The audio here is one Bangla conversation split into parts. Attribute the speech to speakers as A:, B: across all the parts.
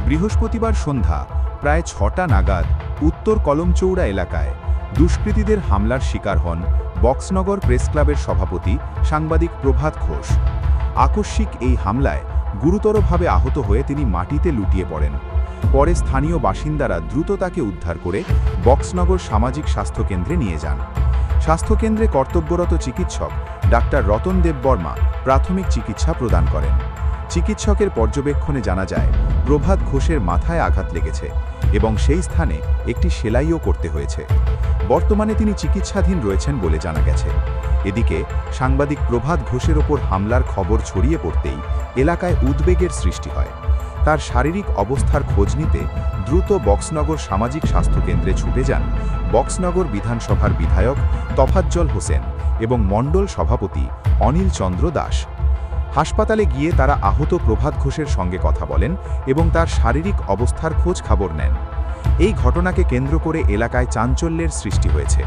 A: বৃহস্পতিবার সন্ধ্যা প্রায় ৬টা নাগাদ উত্তর কলমচৌড়া এলাকায় দুষ্কৃতীদের হামলার শিকার হন বক্সনগর প্রেস ক্লাবের সভাপতি সাংবাদিক প্রভাত ঘোষ। আকস্মিক এই হামলায় গুরুতরভাবে আহত হয়ে তিনি মাটিতে লুটিয়ে পড়েন। পরে স্থানীয় বাসিন্দারা দ্রুত তাকে উদ্ধার করে বক্সনগর সামাজিক স্বাস্থ্যকেন্দ্রে নিয়ে যান। স্বাস্থ্যকেন্দ্রে কর্তব্যরত চিকিৎসক ডাক্তার রতন দেববর্মা প্রাথমিক চিকিৎসা প্রদান করেন। চিকিৎসকের পর্যবেক্ষণে জানা যায় প্রভাত ঘোষের মাথায় আঘাত লেগেছে এবং সেই স্থানে একটি সেলাইও করতে হয়েছে। বর্তমানে তিনি চিকিৎসাধীন রয়েছেন বলে জানা গেছে। এদিকে সাংবাদিক প্রভাত ঘোষের ওপর হামলার খবর ছড়িয়ে পড়তেই এলাকায় উদ্বেগের সৃষ্টি হয়। তার শারীরিক অবস্থার খোঁজ নিতে দ্রুত বক্সনগর সামাজিক স্বাস্থ্যকেন্দ্রে ছুটে যান বক্সনগর বিধানসভার বিধায়ক তফাজ্জল হোসেন এবং মণ্ডল সভাপতি অনিল চন্দ্র দাস। হাসপাতালে গিয়ে তারা আহত প্রভাত ঘোষের সঙ্গে কথা বলেন এবং তার শারীরিক অবস্থার খোঁজ খবর নেন। এই ঘটনাকে কেন্দ্র করে এলাকায় চাঞ্চল্যের সৃষ্টি হয়েছে।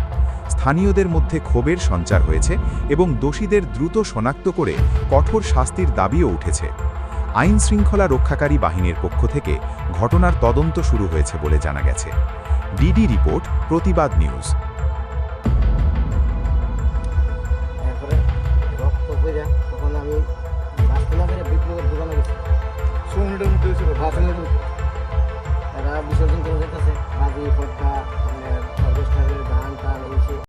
A: স্থানীয়দের মধ্যে ক্ষোভের সঞ্চার হয়েছে এবং দোষীদের দ্রুত শনাক্ত করে কঠোর শাস্তির দাবিও উঠেছে। আইন শৃঙ্খলা রক্ষাকারী বাহিনীর পক্ষ থেকে ঘটনার তদন্ত শুরু হয়েছে বলে জানা গেছে। ডিডি রিপোর্ট, প্রতিবাদ নিউজ।
B: বিসর্জন করে যেতেছে